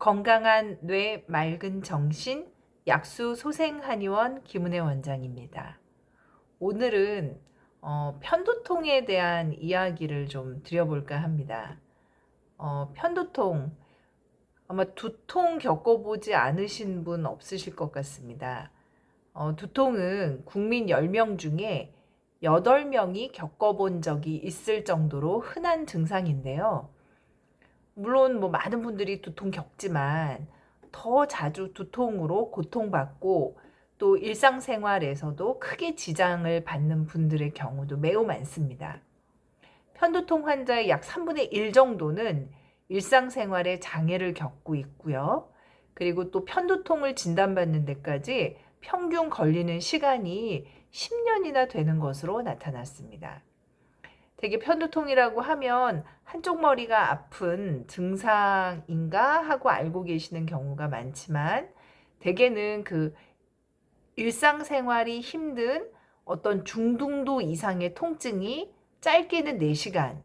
건강한 뇌, 맑은 정신, 약수 소생한의원 김은혜 원장입니다. 오늘은 편두통에 대한 이야기를 좀 드려볼까 합니다. 편두통, 아마 두통 겪어보지 않으신 분 없으실 것 같습니다. 두통은 국민 10명 중에 8명이 겪어본 적이 있을 정도로 흔한 증상인데요. 물론 많은 분들이 두통 겪지만 더 자주 두통으로 고통받고 또 일상생활에서도 크게 지장을 받는 분들의 경우도 매우 많습니다. 편두통 환자의 약 3분의 1 정도는 일상생활에 장애를 겪고 있고요. 그리고 또 편두통을 진단받는 데까지 평균 걸리는 시간이 10년이나 되는 것으로 나타났습니다. 되게 편두통이라고 하면 한쪽 머리가 아픈 증상인가 하고 알고 계시는 경우가 많지만, 대개는 그 일상생활이 힘든 어떤 중등도 이상의 통증이 짧게는 4시간,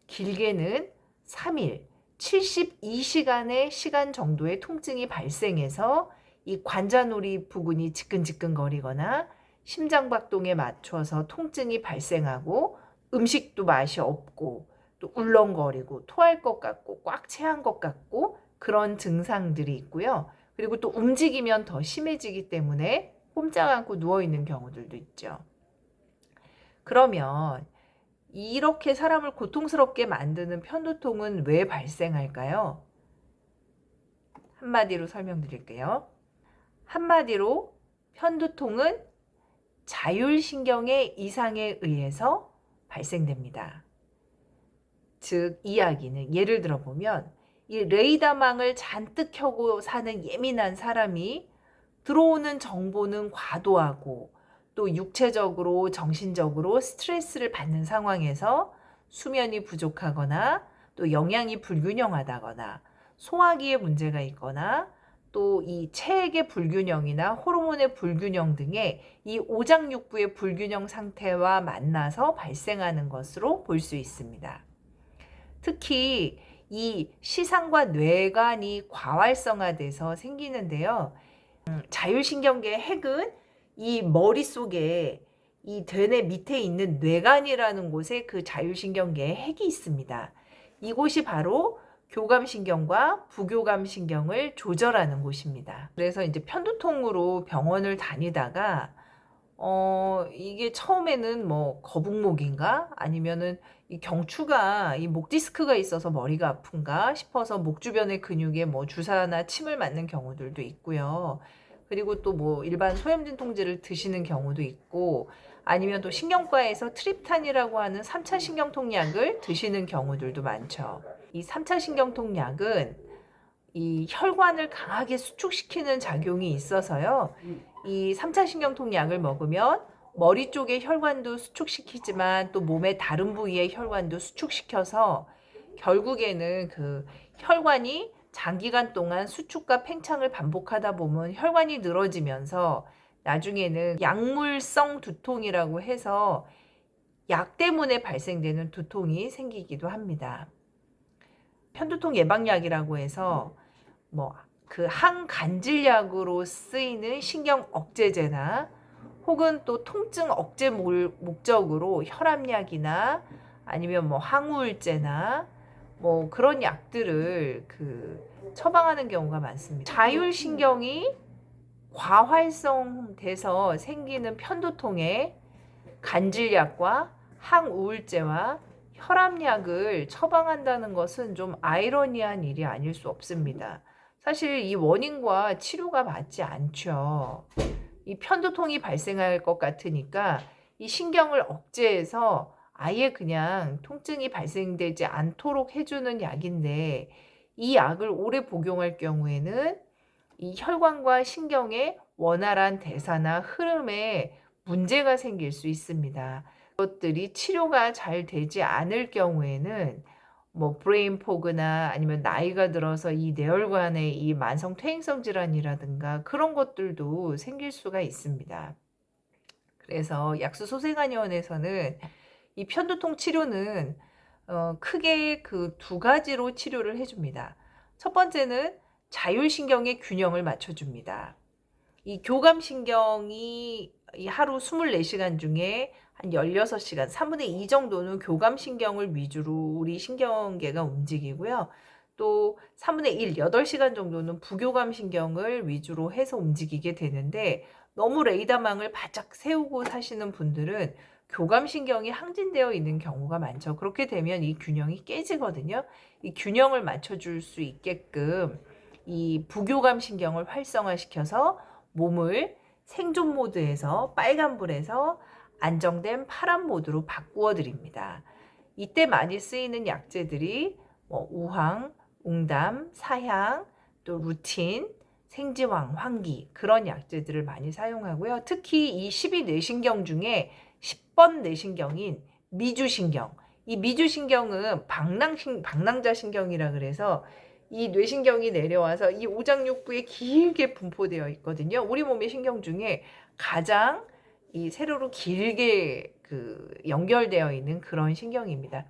길게는 3일, 72시간의 시간 정도의 통증이 발생해서 이 관자놀이 부근이 지끈지끈거리거나 심장박동에 맞춰서 통증이 발생하고 음식도 맛이 없고 또 울렁거리고 토할 것 같고 꽉 체한 것 같고 그런 증상들이 있고요. 그리고 또 움직이면 더 심해지기 때문에 꼼짝 않고 누워있는 경우들도 있죠. 그러면 이렇게 사람을 고통스럽게 만드는 편두통은 왜 발생할까요? 한마디로 설명드릴게요. 한마디로 편두통은 자율신경의 이상에 의해서 발생됩니다. 즉, 이야기는 예를 들어보면 이 레이더망을 잔뜩 켜고 사는 예민한 사람이 들어오는 정보는 과도하고 또 육체적으로 정신적으로 스트레스를 받는 상황에서 수면이 부족하거나 또 영양이 불균형하다거나 소화기에 문제가 있거나 또 이 체액의 불균형이나 호르몬의 불균형 등의 이 오장육부의 불균형 상태와 만나서 발생하는 것으로 볼 수 있습니다. 특히 이 시상과 뇌관이 과활성화돼서 생기는데요. 자율신경계의 핵은 이 머릿속에 이 대뇌 밑에 있는 뇌관이라는 곳에 그 자율신경계의 핵이 있습니다. 이곳이 바로 교감신경과 부교감신경을 조절하는 곳입니다. 그래서 이제 편두통으로 병원을 다니다가 이게 처음에는 거북목인가 아니면은 이 경추가 이 목 디스크가 있어서 머리가 아픈가 싶어서 목 주변의 근육에 주사나 침을 맞는 경우들도 있고요. 그리고 또 일반 소염 진통제를 드시는 경우도 있고, 아니면 또 신경과에서 트립탄이라고 하는 3차 신경통약을 드시는 경우들도 많죠. 이 3차 신경통약은 이 혈관을 강하게 수축시키는 작용이 있어서요. 이 3차 신경통약을 먹으면 머리 쪽의 혈관도 수축시키지만 또 몸의 다른 부위의 혈관도 수축시켜서 결국에는 그 혈관이 장기간 동안 수축과 팽창을 반복하다 보면 혈관이 늘어지면서 나중에는 약물성 두통이라고 해서 약 때문에 발생되는 두통이 생기기도 합니다. 편두통 예방약이라고 해서 그 항간질약으로 쓰이는 신경 억제제나 혹은 또 통증 억제 목적으로 혈압약이나 아니면 항우울제나 그런 약들을 처방하는 경우가 많습니다. 자율신경이 과활성돼서 생기는 편두통에 간질약과 항우울제와 혈압약을 처방한다는 것은 좀 아이러니한 일이 아닐 수 없습니다. 사실 이 원인과 치료가 맞지 않죠. 이 편두통이 발생할 것 같으니까 이 신경을 억제해서 아예 그냥 통증이 발생되지 않도록 해주는 약인데, 이 약을 오래 복용할 경우에는 이 혈관과 신경의 원활한 대사나 흐름에 문제가 생길 수 있습니다. 것들이 치료가 잘 되지 않을 경우에는 브레인 포그나 아니면 나이가 들어서 이 뇌혈관의 이 만성 퇴행성 질환이라든가 그런 것들도 생길 수가 있습니다. 그래서 약수소생한의원에서는 이 편두통 치료는 크게 그 2가지로 치료를 해줍니다. 첫 번째는 자율신경의 균형을 맞춰줍니다. 이 교감신경이 이 하루 24시간 중에 한 16시간, 3분의 2 정도는 교감신경을 위주로 우리 신경계가 움직이고요. 또 3분의 1, 8시간 정도는 부교감신경을 위주로 해서 움직이게 되는데, 너무 레이더망을 바짝 세우고 사시는 분들은 교감신경이 항진되어 있는 경우가 많죠. 그렇게 되면 이 균형이 깨지거든요. 이 균형을 맞춰줄 수 있게끔 이 부교감신경을 활성화시켜서 몸을 생존 모드에서 빨간불에서 안정된 파란 모드로 바꾸어 드립니다. 이때 많이 쓰이는 약재들이 우황, 웅담, 사향, 또 루틴, 생지황, 황기, 그런 약재들을 많이 사용하고요. 특히 이 12뇌신경 중에 10번 뇌신경인 미주신경, 이 미주신경은 방랑자신경이라 그래서 이 뇌신경이 내려와서 이 오장육부에 길게 분포되어 있거든요. 우리 몸의 신경 중에 가장 이 세로로 길게 연결되어 있는 그런 신경입니다.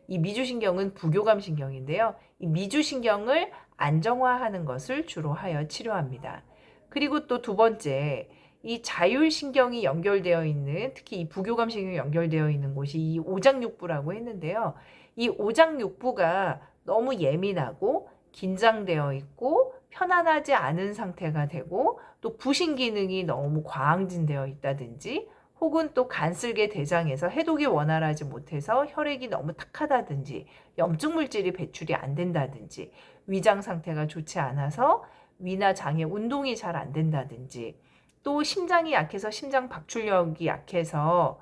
이 미주신경은 부교감신경인데요. 이 미주신경을 안정화하는 것을 주로 하여 치료합니다. 그리고 또 두 번째, 이 자율신경이 연결되어 있는, 특히 이 부교감신경이 연결되어 있는 곳이 이 오장육부라고 했는데요. 이 오장육부가 너무 예민하고 긴장되어 있고 편안하지 않은 상태가 되고, 또 부신 기능이 너무 과항진되어 있다든지, 혹은 또 간슬개 대장에서 해독이 원활하지 못해서 혈액이 너무 탁하다든지, 염증 물질이 배출이 안 된다든지, 위장 상태가 좋지 않아서 위나 장의 운동이 잘 안 된다든지, 또 심장이 약해서 심장 박출력이 약해서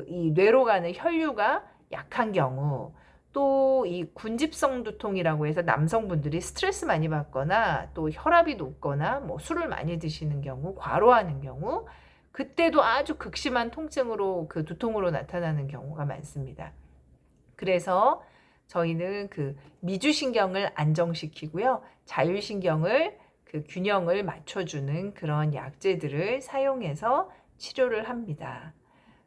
이 뇌로 가는 혈류가 약한 경우, 또 이 군집성 두통이라고 해서 남성분들이 스트레스 많이 받거나 또 혈압이 높거나 술을 많이 드시는 경우, 과로하는 경우, 그때도 아주 극심한 통증으로 두통으로 나타나는 경우가 많습니다. 그래서 저희는 미주신경을 안정시키고요. 자율신경을 균형을 맞춰주는 그런 약재들을 사용해서 치료를 합니다.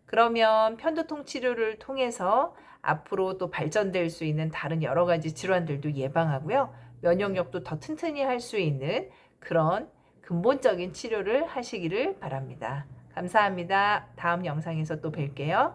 그러면 편두통 치료를 통해서 앞으로 또 발전될 수 있는 다른 여러 가지 질환들도 예방하고요. 면역력도 더 튼튼히 할 수 있는 그런 근본적인 치료를 하시기를 바랍니다. 감사합니다. 다음 영상에서 또 뵐게요.